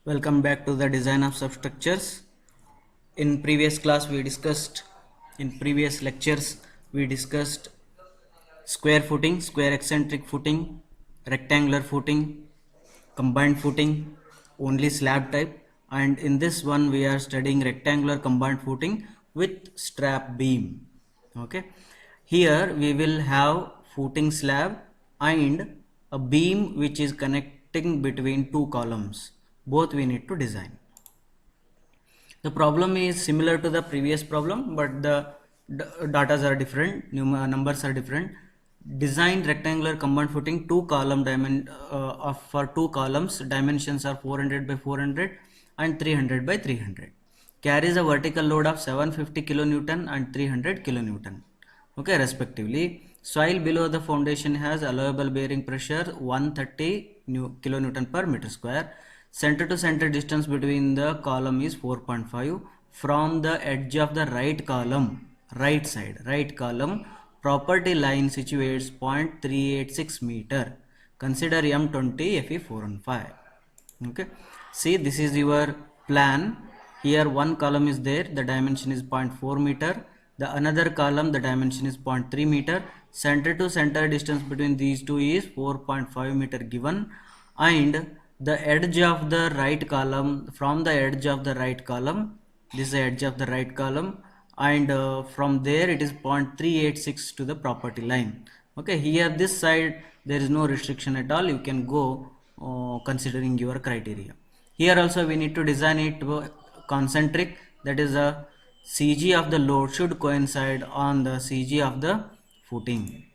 Welcome back to the design of substructures. In previous class in previous lectures we discussed square footing, square eccentric footing, rectangular footing, combined footing, only slab type, and in this one we are studying rectangular combined footing with strap beam. Okay, here we will have footing slab and a beam which is connecting between two columns. Both we need to design. The problem is similar to the previous problem, but the datas are different, numbers are different. Design rectangular combined footing, for two columns, dimensions are 400 by 400 and 300 by 300. Carries a vertical load of 750 kilonewton and 300 kilonewton. Okay, respectively. Soil below the foundation has allowable bearing pressure 130 kilonewton per meter square. Center to center distance between the column is 4.5. From the edge of the right column, right column, property line situates 0.386 meter. Consider M20 Fe415. Okay, see, this is your plan. Here one column is there, the dimension is 0.4 meter. The another column, the dimension is 0.3 meter. Center to center distance between these two is 4.5 meter given, and the edge of the right column, from the edge of the right column, this is the edge of the right column, and from there it is 0.386 to the property line. Okay, here this side there is no restriction at all, you can go considering your criteria. Here also we need to design it concentric, that is a CG of the load should coincide on the CG of the footing.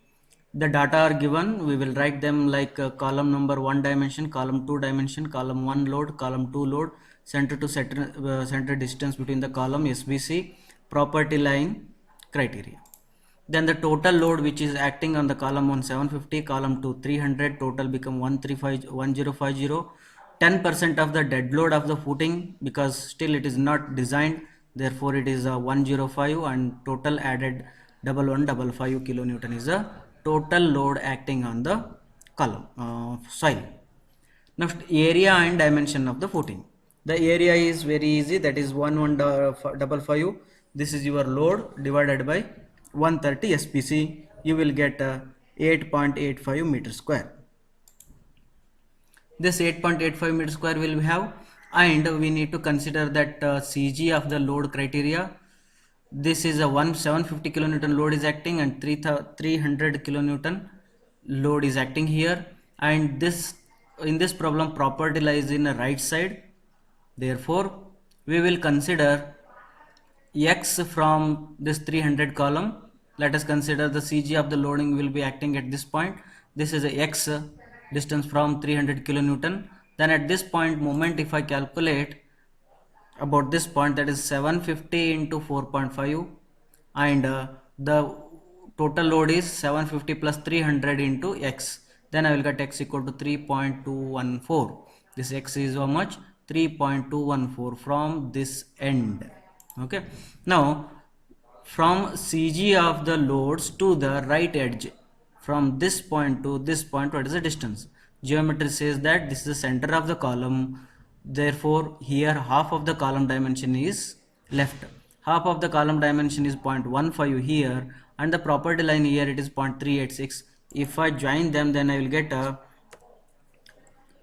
The data are given, we will write them like column number 1 dimension, column 2 dimension, column 1 load, column 2 load, center to center distance between the column, SBC, property line, criteria. Then the total load which is acting on the column 1 750, column 2 300, total become 1050. 10% of the dead load of the footing, because still it is not designed, therefore it is 105, and total added 1155 kilonewton is the total load acting on the column soil. Next, area and dimension of the footing. The area is very easy, that is 1155. This is your load divided by 130 SPC. You will get 8.85 meter square. This 8.85 meter square will have, and we need to consider that CG of the load criteria. This is a 750 kilonewton load is acting, and 300 kilonewton load is acting here, and this in this problem property lies in the right side. Therefore we will consider X from this 300 column. Let us consider the CG of the loading will be acting at this point. This is a X distance from 300 kilonewton. Then at this point moment, if I calculate about this point, that is 750 into 4.5, and the total load is 750 plus 300 into X. Then I will get X equal to 3.214. This X is how much? 3.214 from this end. Okay, now from CG of the loads to the right edge, from this point to this point, what is the distance? Geometry says that this is the center of the column, therefore here half of the column dimension is left, half of the column dimension is 0.15 here, and the property line here it is 0.386. if I join them, then I will get a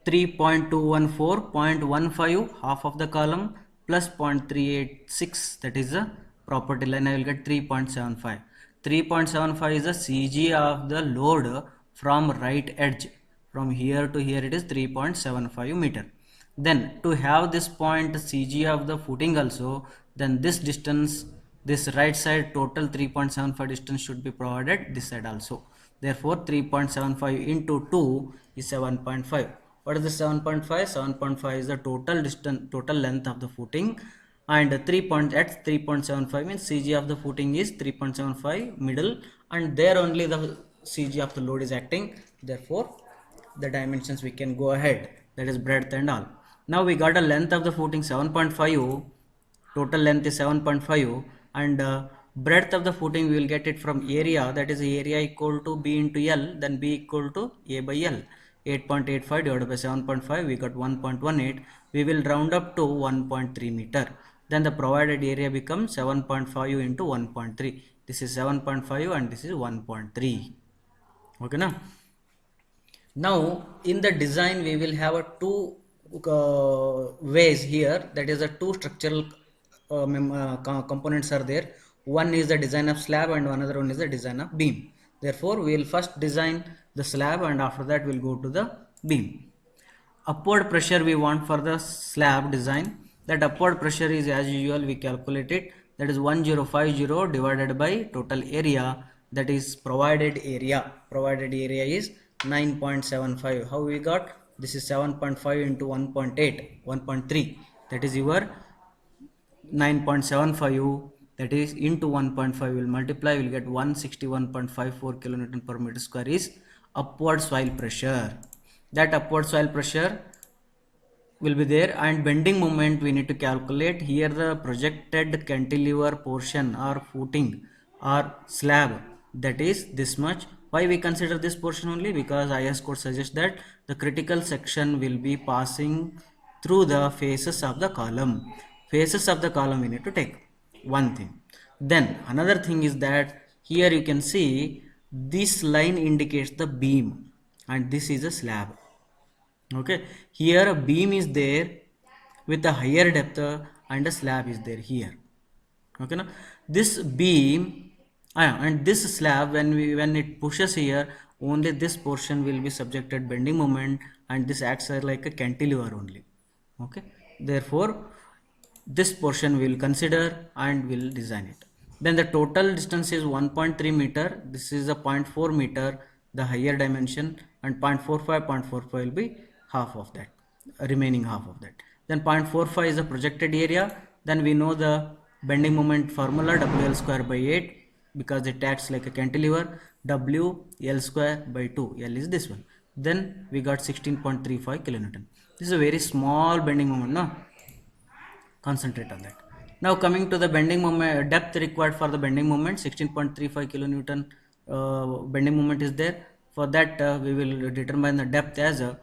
3.214, 0.15 half of the column plus 0.386, that is the property line. I will get 3.75. 3.75 is the CG of the load from right edge. From here to here it is 3.75 meter. Then to have this point CG of the footing also, then this distance, this right side total 3.75 distance should be provided this side also. Therefore 3.75 into 2 is 7.5. What is the 7.5? 7.5 is the total distance, total length of the footing, and at 3.75 means CG of the footing is 3.75 middle, and there only the CG of the load is acting. Therefore the dimensions we can go ahead, that is breadth and all. Now we got a length of the footing 7.5, total length is 7.5, and breadth of the footing we will get it from area, that is area equal to B into L, then B equal to A by L. 8.85 divided by 7.5, we got 1.18. We will round up to 1.3 meter. Then the provided area becomes 7.5 into 1.3. This is 7.5 and this is 1.3. Okay, now in the design we will have a two ways here, that is the two structural components are there. One is the design of slab and another one is the design of beam. Therefore we will first design the slab and after that we'll go to the beam. Upward pressure we want for the slab design. That upward pressure is, as usual, we calculate it, that is 1050 divided by total area, that is provided area. Provided area is 9.75. How we got? This is 7.5 into 1.8, 1.3, that is your 9.75, that is into 1.5 will multiply, will get 161.54 kilonewton per meter square is upward soil pressure. That upward soil pressure will be there, and bending moment we need to calculate. Here the projected cantilever portion or footing or slab, that is this much. Why we consider this portion only? Because IS code suggests that the critical section will be passing through the faces of the column. Faces of the column we need to take, one thing. Then another thing is that here you can see this line indicates the beam and this is a slab. Okay, here a beam is there with a higher depth and a slab is there here. Okay, now this beam and this slab, when it pushes here, only this portion will be subjected bending moment and this acts like a cantilever only. Okay, therefore this portion we will consider and will design it. Then the total distance is 1.3 meter. This is a 0.4 meter, the higher dimension, and 0.45 will be half of that, remaining half of that. Then 0.45 is the projected area. Then we know the bending moment formula, WL square by 8, because it acts like a cantilever, WL square by 2, L is this one. Then we got 16.35 kilonewton. This is a very small bending moment, no? Concentrate on that. Now coming to the bending moment, depth required for the bending moment, 16.35 kilonewton bending moment is there. For that we will determine the depth as 100,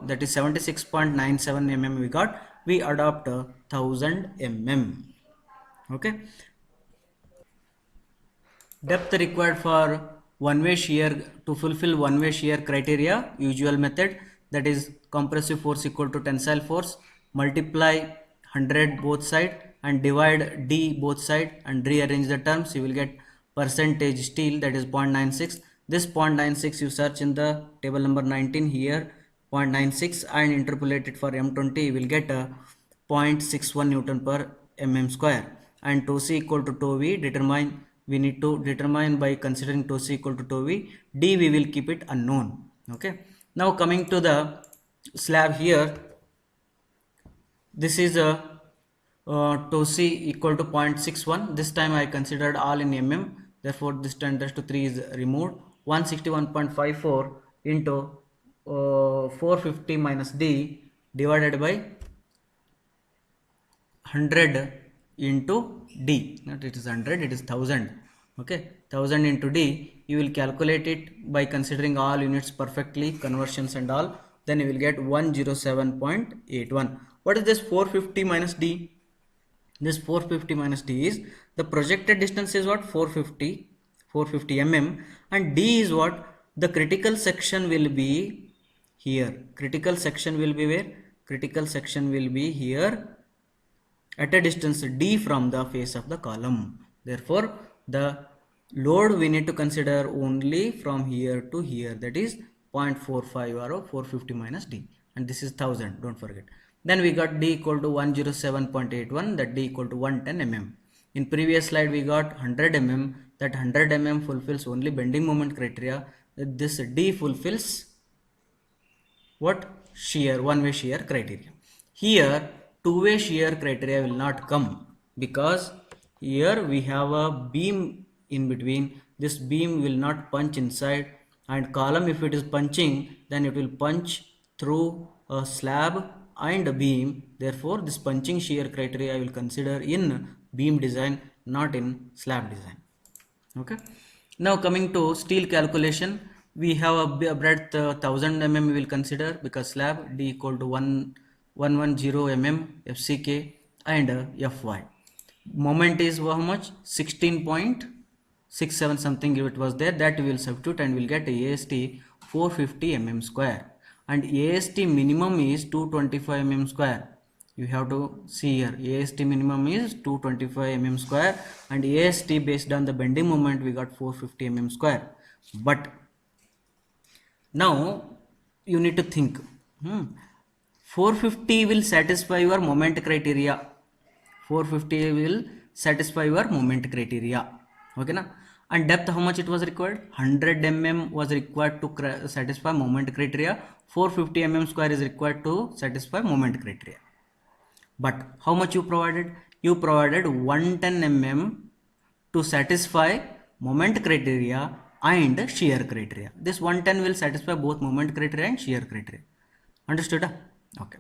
that is 76.97 mm we got. We adopt 1000 mm. Okay. Depth required for one-way shear, to fulfill one-way shear criteria, usual method, that is compressive force equal to tensile force, multiply 100 both side and divide D both side and rearrange the terms. You will get percentage steel, that is 0.96. This 0.96 you search in the table number 19 here, 0.96, and interpolate it for M20, you will get a 0.61 Newton per mm square. And tau C equal to tau V, we need to determine by considering tau C equal to tau V. D we will keep it unknown. Okay. Now coming to the slab here, this is a tau C equal to 0.61. This time I considered all in mm, therefore this 10 raised to 3 is removed. 161.54 into 450 minus D divided by 100 into D. Not it is 100, it is 1000. Okay, 1000 into D. You will calculate it by considering all units perfectly, conversions and all. Then you will get 107.81. What is this 450 minus D? This 450 minus D is the projected distance is what? 450 mm, and D is what? The critical section will be here. Critical section will be where? Critical section will be here at a distance D from the face of the column. Therefore the load we need to consider only from here to here, that is 0.45 or 450 minus D, and this is 1000, don't forget. Then we got D equal to 107.81, that D equal to 110 mm. In previous slide we got 100 mm, that 100 mm fulfills only bending moment criteria. This D fulfills what? Shear, one-way shear criteria. Here two-way shear criteria will not come, because here we have a beam in between. This beam will not punch inside, and column, if it is punching, then it will punch through a slab and a beam. Therefore this punching shear criteria I will consider in beam design, not in slab design. Okay. Now coming to steel calculation, we have a breadth 1000 mm we will consider, because slab d equal to 110 mm fck and fy. Moment is how much? 16.67 something it was there, that we will substitute and we'll get AST 450 mm square, and AST minimum is 225 mm square. You have to see here, AST minimum is 225 mm square, and AST based on the bending moment we got 450 mm square. But now you need to think, 450 will satisfy your moment criteria. 450 will satisfy your moment criteria. Okay na? And depth, how much it was required? 100 mm was required to satisfy moment criteria. 450 mm square is required to satisfy moment criteria. But how much you provided? You provided 110 mm to satisfy moment criteria and shear criteria. This 110 will satisfy both moment criteria and shear criteria. Understood? Okay.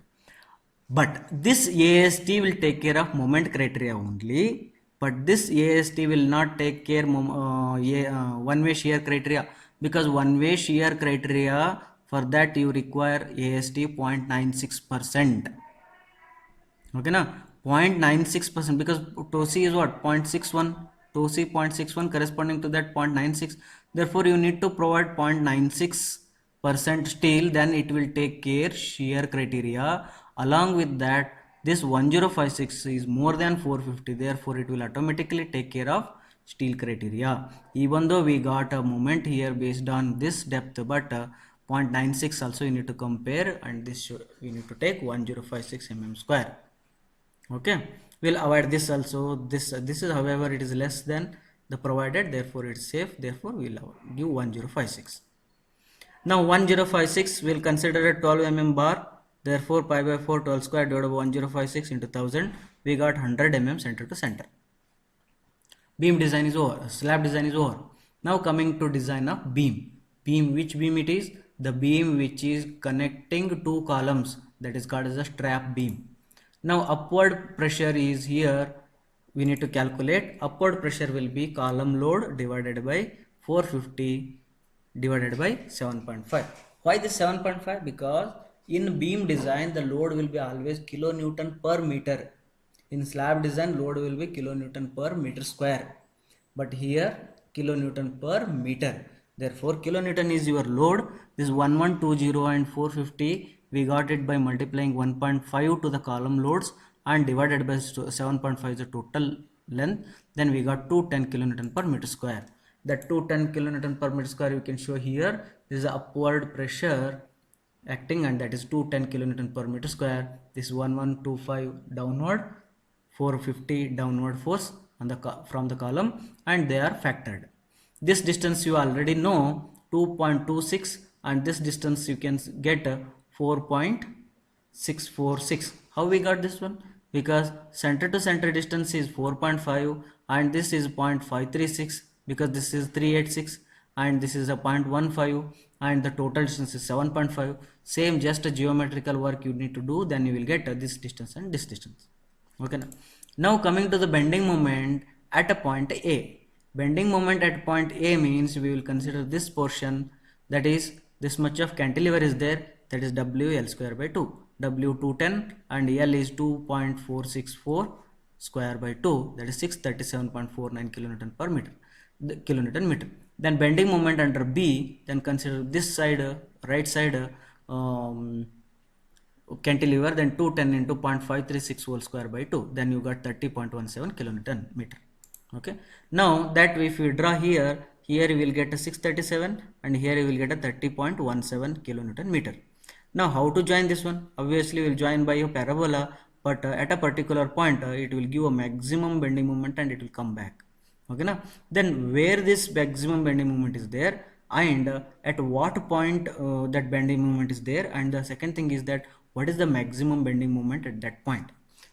But this AST will take care of moment criteria only, but this AST will not take care one-way shear criteria, because one-way shear criteria, for that you require AST 0.96%. Okay na, 0.96%, because TOSI is what? 0.61, TOSI 0.61 corresponding to that 0.96. Therefore you need to provide 0.96% steel, then it will take care shear criteria. Along with that, this 1056 is more than 450, therefore it will automatically take care of steel criteria. Even though we got a moment here based on this depth, but 0.96 also you need to compare, and this we need to take 1056 mm square. Okay, we'll avoid this also. This is, however, it is less than the provided, therefore it's safe, therefore we'll give 1056. Now 1056 will consider a 12 mm bar, therefore pi by 4 12 square divided by 1056 into 1000, we got 100 mm center to center. Beam design is over, slab design is over. Now coming to design of beam. Beam, which beam it is? The beam which is connecting two columns, that is called as a strap beam. Now upward pressure is here, we need to calculate. Upward pressure will be column load divided by 450 divided by 7.5. Why this 7.5? Because in beam design the load will be always kilonewton per meter. In slab design load will be kilonewton per meter square, but here kilonewton per meter. Therefore kilonewton is your load. This 1120 and 450 we got it by multiplying 1.5 to the column loads and divided by 7.5 is the total length. Then we got 210 kilonewton per meter square. That 210 kilonewton per meter square you can show here. This is the upward pressure acting, and that is 210 kilonewton per meter square. This 1125 downward, 450 downward force on the from the column, and they are factored. This distance you already know, 2.26, and this distance you can get 4.646. How we got this one? Because center to center distance is 4.5 and this is 0.536, because this is 386 and this is a 0.15 and the total distance is 7.5. Same, just a geometrical work you need to do, then you will get this distance and this distance. Okay. Now coming to the bending moment at a point A. Bending moment at point A means we will consider this portion, that is this much of cantilever is there, that is W L square by 2. W 210 and L is 2.464 square by 2, that is 637.49 kilonewton per meter. Kilonewton meter. Then bending moment under B, then consider this side, right side cantilever, then 210 into 0.536 whole square by 2, then you got 30.17 kilonewton meter. Okay. Now that if we draw here you will get a 637 and here you will get a 30.17 kilonewton meter. Now how to join this one? Obviously we will join by a parabola, but at a particular point it will give a maximum bending moment and it will come back. Okay na? Then where this maximum bending moment is there, and at what point that bending moment is there, and the second thing is that what is the maximum bending moment at that point.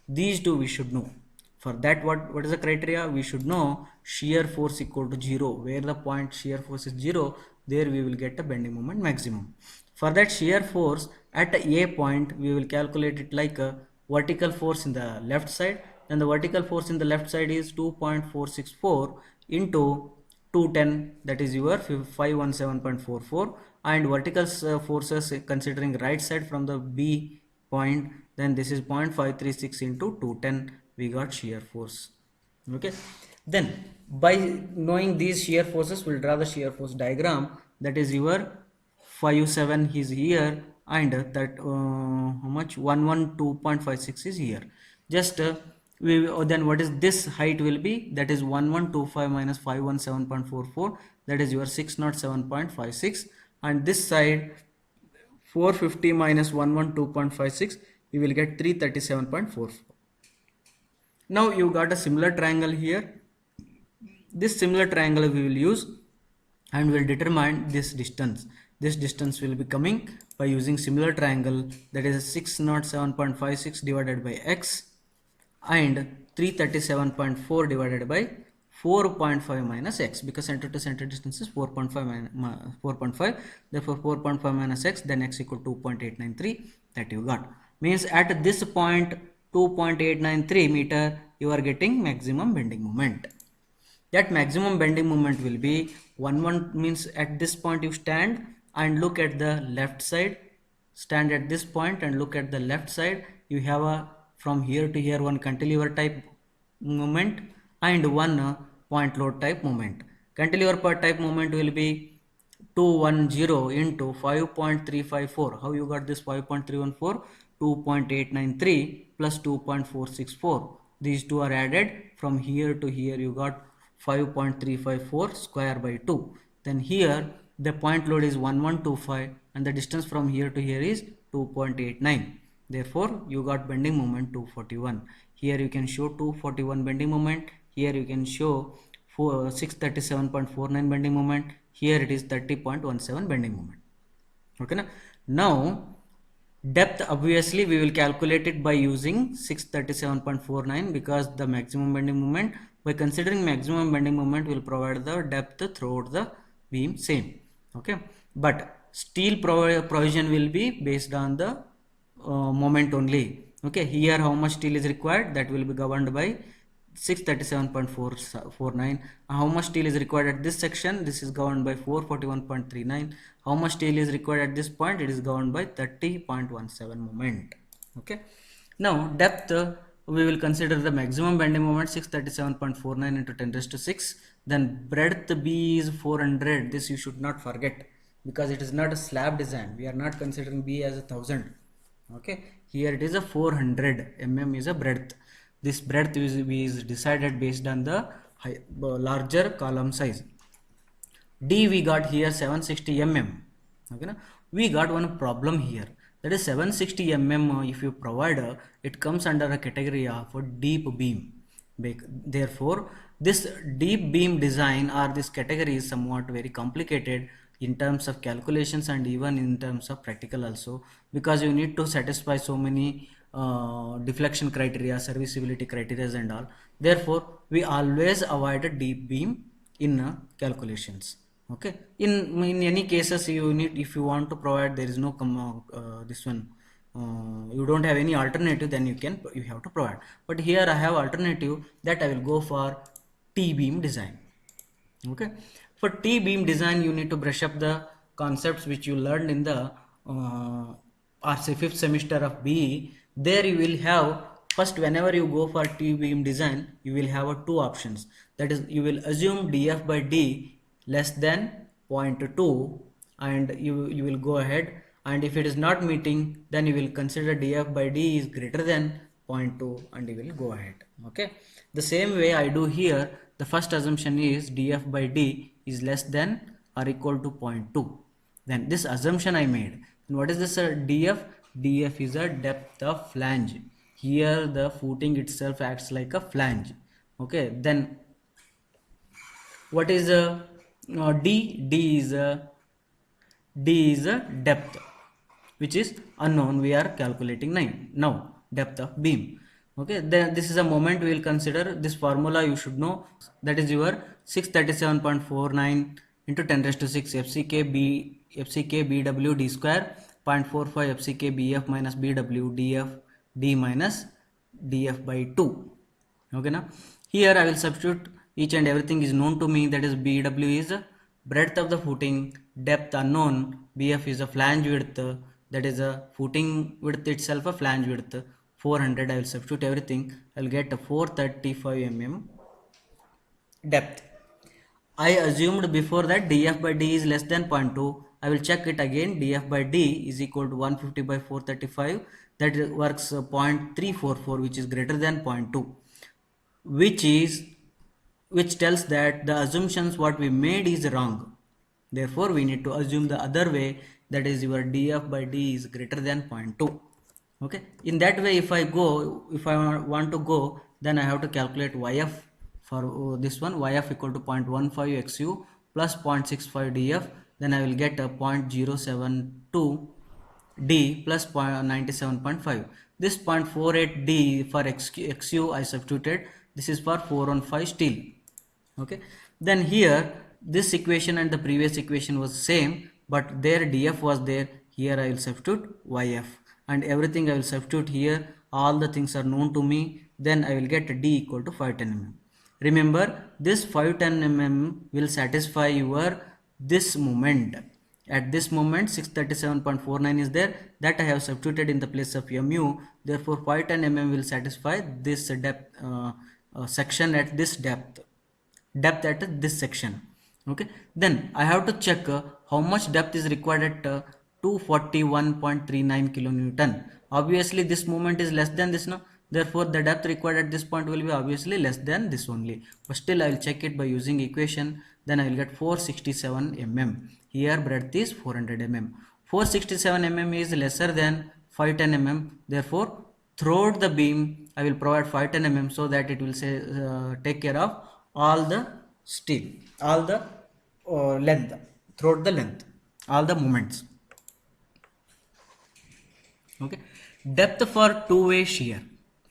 These two we should know. For that, what is the criteria? We should know shear force equal to 0. Where the point shear force is 0, there we will get a bending moment maximum. For that shear force at a point, we will calculate it like a vertical force in the left side. Then the vertical force in the left side is 2.464 into 210, that is your 517.44, and vertical forces considering right side from the B point, then this is 0.536 into 210, we got shear force. Okay, then by knowing these shear forces, we'll draw the shear force diagram. That is your 57 is here, and that how much 112.56 is here. Just then what is this height will be, that is 1125 minus 517.44, that is your 607.56, and this side 450 minus 112.56, you will get 337.44. Now you got a similar triangle here. This similar triangle we will use and will determine this distance. This distance will be coming by using similar triangle, that is 607.56 divided by x and 337.4 divided by 4.5 minus x, because center to center distance is 4.5, therefore 4.5 minus x, then x equal to 2.893, that you got. Means at this point 2.893 meter you are getting maximum bending moment. That maximum bending moment will be 1 means at this point you stand and look at the left side, stand at this point and look at the left side, you have a from here to here one cantilever type moment and one point load type moment. Cantilever type moment will be 210 into 5.354. How you got this 5.314? 2.893 plus 2.464. These two are added. From here to here you got 5.354 square by 2. Then here the point load is 1125 and the distance from here to here is 2.89. Therefore you got bending moment 241. Here you can show 241 bending moment. Here you can show 637.49 bending moment. Here it is 30.17 bending moment. Okay, now depth obviously we will calculate it by using 637.49, because the maximum bending moment, by considering maximum bending moment, will provide the depth throughout the beam same. Okay, but steel provision will be based on the moment only. Okay, here how much steel is required, that will be governed by 637.49. How much steel is required at this section, this is governed by 441.39. How much steel is required at this point, it is governed by 30.17 moment. Okay, now depth we will consider the maximum bending moment 637.49 into 10 raised to 6. Then breadth B is 400. This you should not forget, because it is not a slab design. We are not considering B as 1000. Okay, here it is a 400 mm is a breadth. This breadth is decided based on the larger column size. D we got here 760 mm. Okay, na? We got one problem here, that is 760 mm if you provide it comes under a category of a deep beam. Therefore this deep beam design or this category is somewhat very complicated in terms of calculations and even in terms of practical also, because you need to satisfy so many deflection criteria, serviceability criteria and all. Therefore we always avoid a deep beam in calculations. Okay, in any cases you need, if you want to provide, there is no this one you don't have any alternative, then you have to provide. But here I have alternative, that I will go for T-beam design. Okay, for T-beam design you need to brush up the concepts which you learned in the or say 5th semester of BE. There you will have, first whenever you go for T-beam design, you will have two options, that is you will assume df by d less than 0.2 and you will go ahead, and if it is not meeting, then you will consider df by d is greater than 0.2 and you will go ahead. Okay, the same way I do here. The first assumption is df by d is less than or equal to 0.2. Then this assumption I made. And what is this df? Df is a depth of flange. Here the footing itself acts like a flange. Okay, then what is d? D is a depth which is unknown. We are calculating now depth of beam. Okay, then this is a moment we will consider. This formula you should know, that is your 637.49 into 10 raised to 6 FCK BW d square 0.45 FCK BF minus BW df d minus df by 2. Okay, now here I will substitute each and everything is known to me, that is BW is the breadth of the footing, depth unknown, BF is a flange width, that is a footing width itself a flange width, 400. I will substitute everything, I will get a 435 mm depth. I assumed before that df by d is less than 0.2. I will check it again. Df by d is equal to 150 by 435. That works 0.344, which is greater than 0.2, which tells that the assumptions what we made is wrong. Therefore, we need to assume the other way, that is your df by d is greater than 0.2. Okay, in that way, if I want to go, then I have to calculate yf for this one. Yf equal to 0.15 xu plus 0.65 df, then I will get a 0.072 d plus 97.5. This 0.48 d for xu I substituted, this is for 415 steel. Okay, then here this equation and the previous equation was same, but there df was there, here I will substitute yf, and everything I will substitute here, all the things are known to me, then I will get d equal to 510 mm. Remember, this 510 mm will satisfy your this moment. At this moment 637.49 is there, that I have substituted in the place of mu, therefore 510 mm will satisfy this depth section at this depth at this section. Okay, then I have to check how much depth is required at 241.39 kilonewton. Obviously this moment is less than this now, therefore the depth required at this point will be obviously less than this only, but still I will check it by using equation, then I will get 467 mm. Here breadth is 400 mm, 467 mm is lesser than 510 mm, therefore throughout the beam I will provide 510 mm so that it will say take care of all the steel, all the length, throughout the length, all the moments. Okay, depth for two-way shear.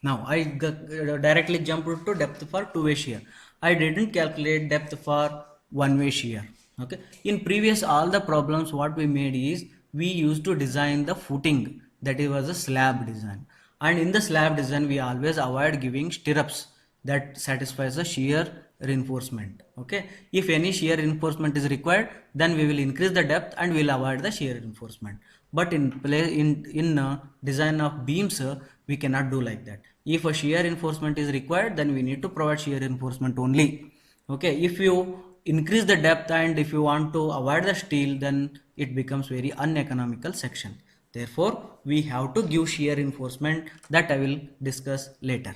Now I directly jump to depth for two-way shear. I didn't calculate depth for one-way shear. Okay, in previous all the problems what we made is we used to design the footing, that it was a slab design, and in the slab design we always avoid giving stirrups that satisfies the shear reinforcement. Okay, if any shear reinforcement is required, then we will increase the depth and we will avoid the shear reinforcement. But in design of beams, we cannot do like that. If a shear reinforcement is required, then we need to provide shear reinforcement only. Okay, if you increase the depth and if you want to avoid the steel, then it becomes very uneconomical section. Therefore, we have to give shear reinforcement, that I will discuss later.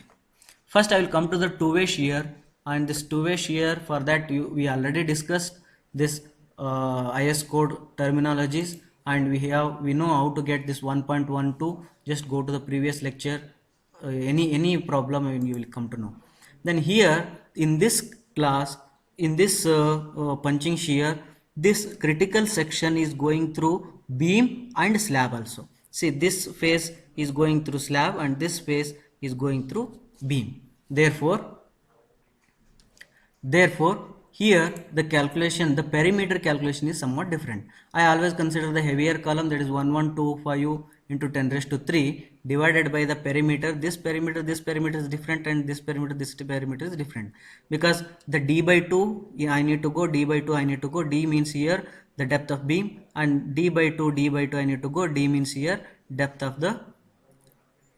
First I will come to the two-way shear, and this two-way shear, for that we already discussed this IS code terminologies, and we know how to get this 1.12. Just go to the previous lecture, any problem you will come to know. Then here in this class, in this punching shear, this critical section is going through beam and slab also. See, this phase is going through slab and this phase is going through beam. Therefore here the calculation, the perimeter calculation is somewhat different. I always consider the heavier column, that is 1125 into 10 raised to 3 divided by the perimeter. This perimeter is different, and this perimeter is different, because the d by 2 I need to go, d by 2 I need to go. D means here the depth of beam, and d by 2 I need to go. D means here depth of the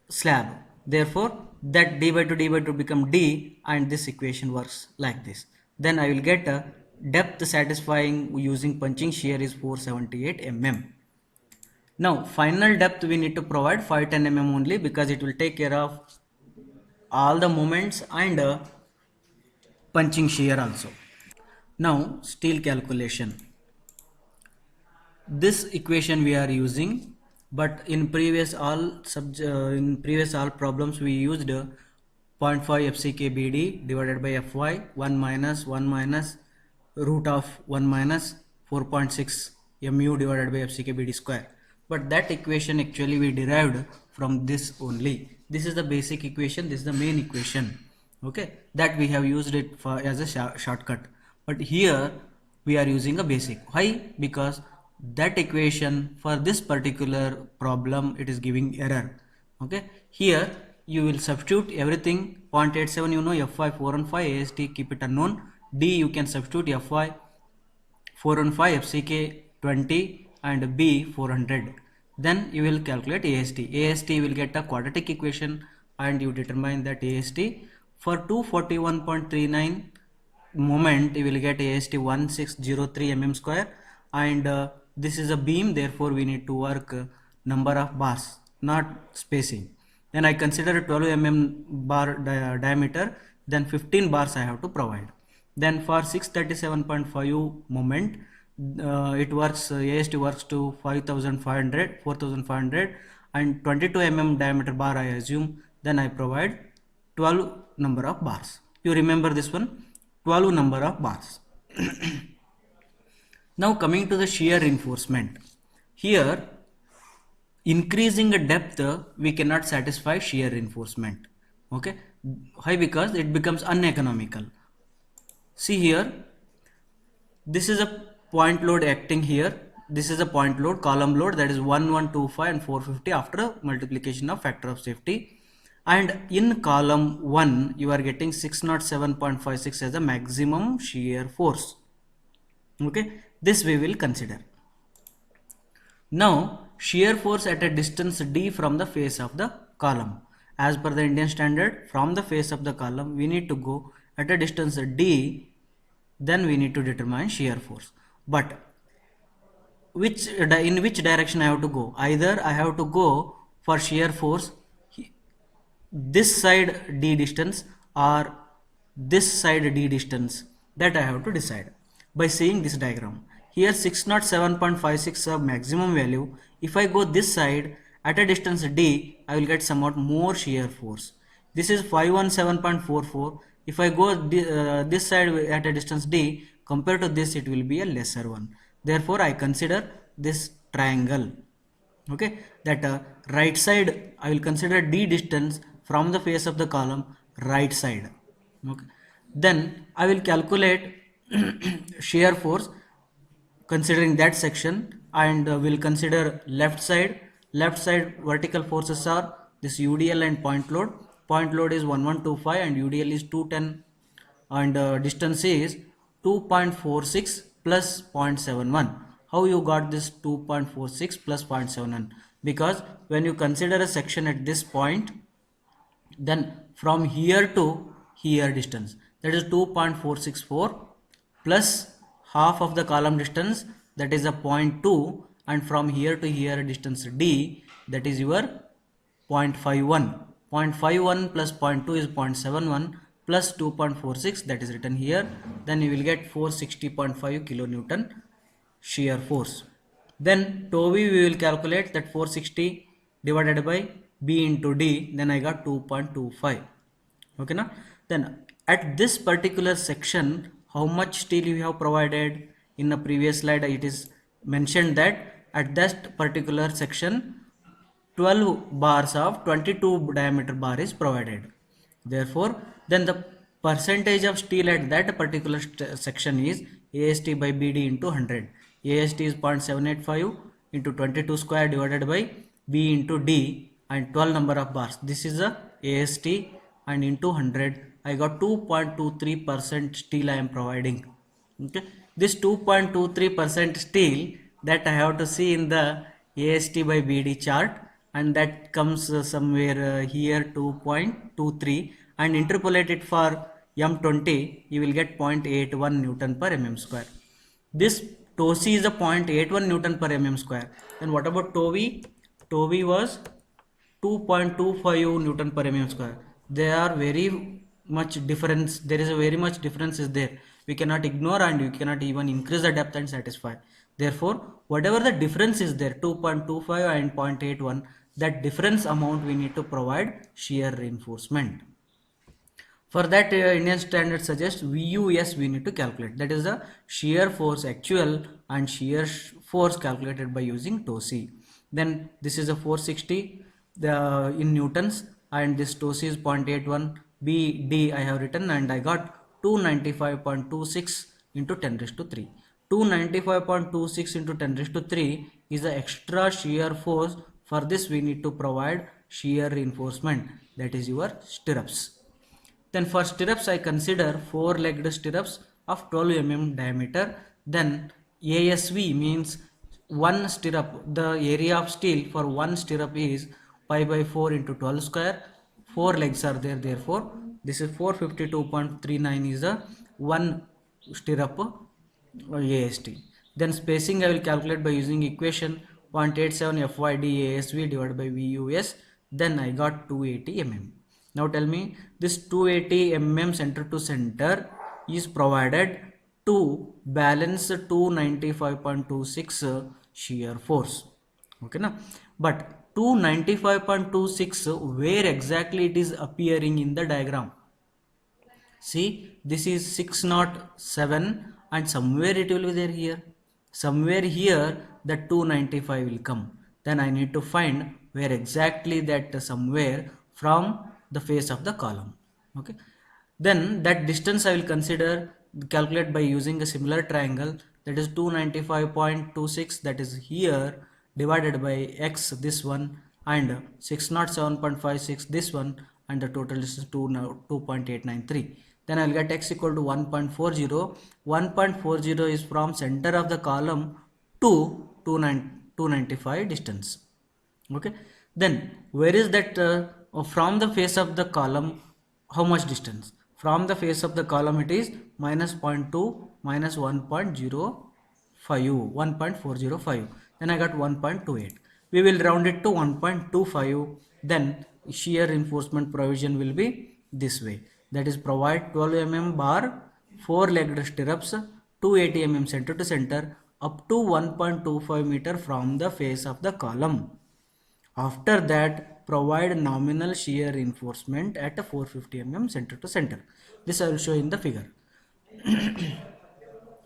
slab. Therefore that d by 2 become d, and this equation works like this. Then I will get a depth satisfying using punching shear is 478 mm. Now final depth we need to provide 510 mm only, because it will take care of all the moments and punching shear also. Now steel calculation. This equation we are using, but in previous all problems we used 0.5 FCK BD divided by Fy, 1 minus root of 1 minus 4.6 mu divided by FCK BD square. But that equation actually we derived from this only. This is the basic equation, this is the main equation. Okay, that we have used it for as a shortcut. But here we are using a basic. Why? Because that equation for this particular problem it is giving error. Okay, here you will substitute everything. 0.87 you know, Fy 415, AST keep it unknown, D you can substitute Fy 415, FCK 20 and B 400. Then you will calculate AST. AST will get a quadratic equation and you determine that AST for 241.39 moment you will get AST 1603 mm square, and this is a beam, therefore we need to work number of bars, not spacing. Then I consider a 12 mm bar diameter, then 15 bars I have to provide. Then for 637.5 moment, it works, AST works to 4500 and 22 mm diameter bar I assume, then I provide 12 number of bars. You remember this one, 12 number of bars. Now coming to the shear reinforcement. Here, increasing the depth we cannot satisfy shear reinforcement. Okay, why? Because it becomes uneconomical. See here, this is a point load acting here. This is a point load, column load, that is 1125 and 450 after multiplication of factor of safety. And in column 1 you are getting 607.56 as a maximum shear force. Okay, this we will consider. Now shear force at a distance D from the face of the column. As per the Indian standard, from the face of the column we need to go at a distance D, then we need to determine shear force. But in which direction I have to go? Either I have to go for shear force this side D distance or this side D distance, that I have to decide by seeing this diagram. Here 607.56 a maximum value. If I go this side at a distance D, I will get somewhat more shear force. This is 517.44. If I go this side at a distance D, compared to this it will be a lesser one. Therefore I consider this triangle. Okay, that right side I will consider D distance from the face of the column, right side. Okay, then I will calculate shear force considering that section, and will consider left side. Left side vertical forces are this UDL and point load. Point load is 1125 and UDL is 210, and distance is 2.46 plus 0.71. How you got this 2.46 plus 0.71? Because when you consider a section at this point, then from here to here distance, that is 2.464 plus half of the column distance, that is a 0.2, and from here to here distance D, that is your 0.51. 0.51 plus 0.2 is 0.71 plus 2.46, that is written here. Then you will get 460.5 kilonewton shear force. Then tau v we will calculate, that 460 divided by B into D, then I got 2.25. Okay now, then at this particular section, how much steel you have provided? In the previous slide it is mentioned that at that particular section 12 bars of 22 diameter bar is provided. Therefore then the percentage of steel at that particular section is AST by BD into 100. AST is 0.785 into 22 square divided by B into D and 12 number of bars. This is a AST, and into 100 I got 2.23% steel I am providing. Okay, this 2.23% steel, that I have to see in the AST by BD chart, and that comes somewhere here 2.23, and interpolate it for M20, you will get 0.81 Newton per mm square. This tau C is a 0.81 Newton per mm square. Then what about tau V? Tau V was 2.25 Newton per mm square. They are very much difference. There is a very much difference is there. We cannot ignore, and we cannot even increase the depth and satisfy. Therefore, whatever the difference is there, 2.25 and 0.81, that difference amount we need to provide shear reinforcement. For that, Indian standard suggests VUS we need to calculate. That is the shear force actual and shear force calculated by using tau C. Then this is a 460 in newtons, and this tau C is 0.81. BD I have written, and I got 295.26 into 10 raised to 3. 295.26 into 10 raised to 3 is the extra shear force For this we need to provide shear reinforcement, that is your stirrups. Then for stirrups I consider 4-legged stirrups of 12 mm diameter. Then ASV means one stirrup, the area of steel for one stirrup is pi by 4 into 12 square. 4 legs are there, therefore this is 452.39 is the one stirrup AST. Then spacing I will calculate by using equation 0.87 FYD ASV divided by VUS. Then I got 280 mm. Now tell me, this 280 mm center to center is provided to balance 295.26 shear force. Okay na? But 295.26 where exactly it is appearing in the diagram? See, this is 607 and somewhere it will be there here. Somewhere here the 295 will come. Then I need to find where exactly that somewhere from the face of the column. Okay. Then that distance I will consider, calculate by using a similar triangle, that is 295.26, that is here, divided by x this one and 607.56 this one, and the total is 2.893. Then I will get x equal to 1.40. 1.40 is from center of the column to 295 distance. Okay. Then where is that from the face of the column, how much distance? From the face of the column it is minus 0.2 minus 1.405. Then I got 1.28. We will round it to 1.25. Then shear reinforcement provision will be this way. That is, provide 12 mm bar, 4-legged stirrups, 280 mm center to center up to 1.25 meter from the face of the column. After that, provide nominal shear reinforcement at a 450 mm center to center. This I will show in the figure.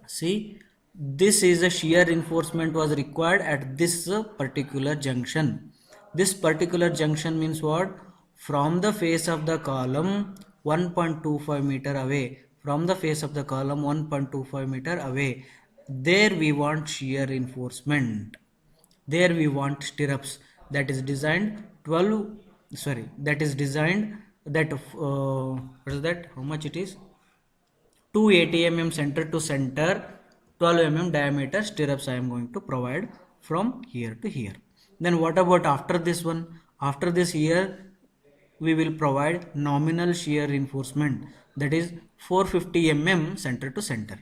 See, this is a shear reinforcement was required at this particular junction. This particular junction means what? From the face of the column 1.25 meter away. From the face of the column 1.25 meter away. There we want shear reinforcement. There we want stirrups. That is designed what is that, how much it is, 280 mm center to center, 12 mm diameter stirrups I am going to provide from here to here. Then what about after this one? After this here we will provide nominal shear reinforcement, that is 450 mm center to center.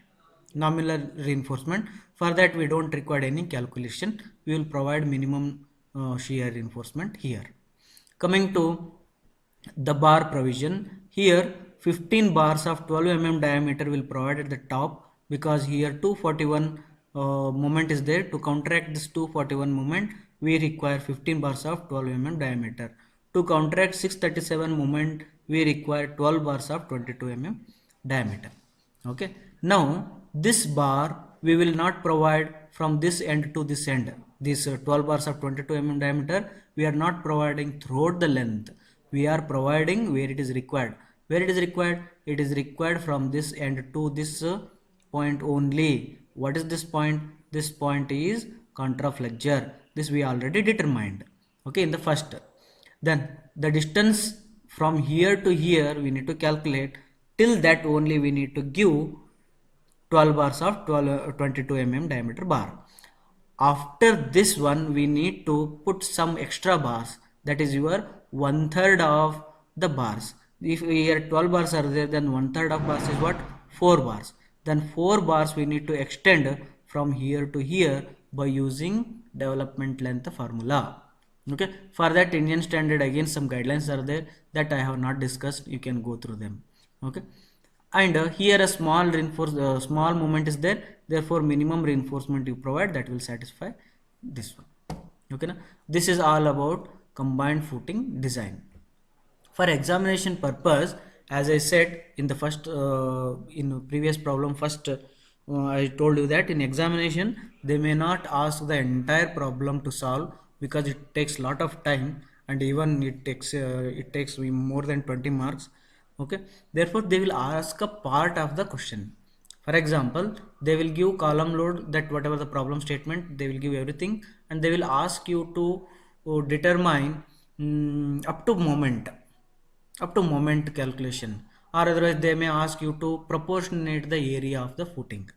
Nominal reinforcement. For that we don't require any calculation. We will provide minimum shear reinforcement here. Coming to the bar provision, here 15 bars of 12 mm diameter will provide at the top, because here 241 moment is there. To counteract this 241 moment we require 15 bars of 12 mm diameter. To counteract 637 moment we require 12 bars of 22 mm diameter. Okay. Now this bar we will not provide from this end to this end. This 12 bars of 22 mm diameter we are not providing throughout the length. We are providing where it is required. Where it is required? It is required from this end to this point only. What is this point? This point is contraflexure. This we already determined. Okay, in the first. Then the distance from here to here we need to calculate. Till that only we need to give 12 bars of 22 mm diameter bar. After this one we need to put some extra bars, that is your 1/3 of the bars. If here 12 bars are there, then 1/3 of bars is what? 4 bars. Then 4 bars we need to extend from here to here by using development length formula. Okay, for that Indian standard again some guidelines are there that I have not discussed. You can go through them. Okay. And here a small small moment is there, therefore minimum reinforcement you provide, that will satisfy this one. Okay, now this is all about combined footing design. For examination purpose, as I said in the first in previous problem, first I told you that in examination they may not ask the entire problem to solve, because it takes lot of time, and even it takes more than 20 marks. Okay, therefore they will ask a part of the question. For example, they will give column load, that whatever the problem statement they will give everything, and they will ask you to determine up to moment calculation, or otherwise they may ask you to proportionate the area of the footing.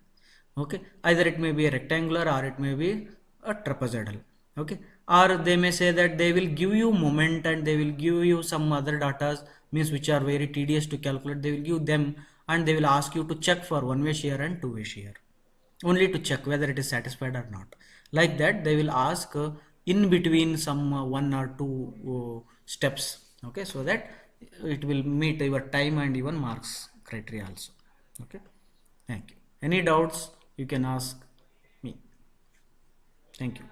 Okay, either it may be a rectangular or it may be a trapezoidal. Okay, or they may say that they will give you moment and they will give you some other data, means which are very tedious to calculate. They will give them and they will ask you to check for one-way shear and two-way shear, only to check whether it is satisfied or not. Like that they will ask in between some one or two steps. Okay, so that it will meet your time and even marks criteria also. Okay, thank you. Any doubts you can ask me. Thank you.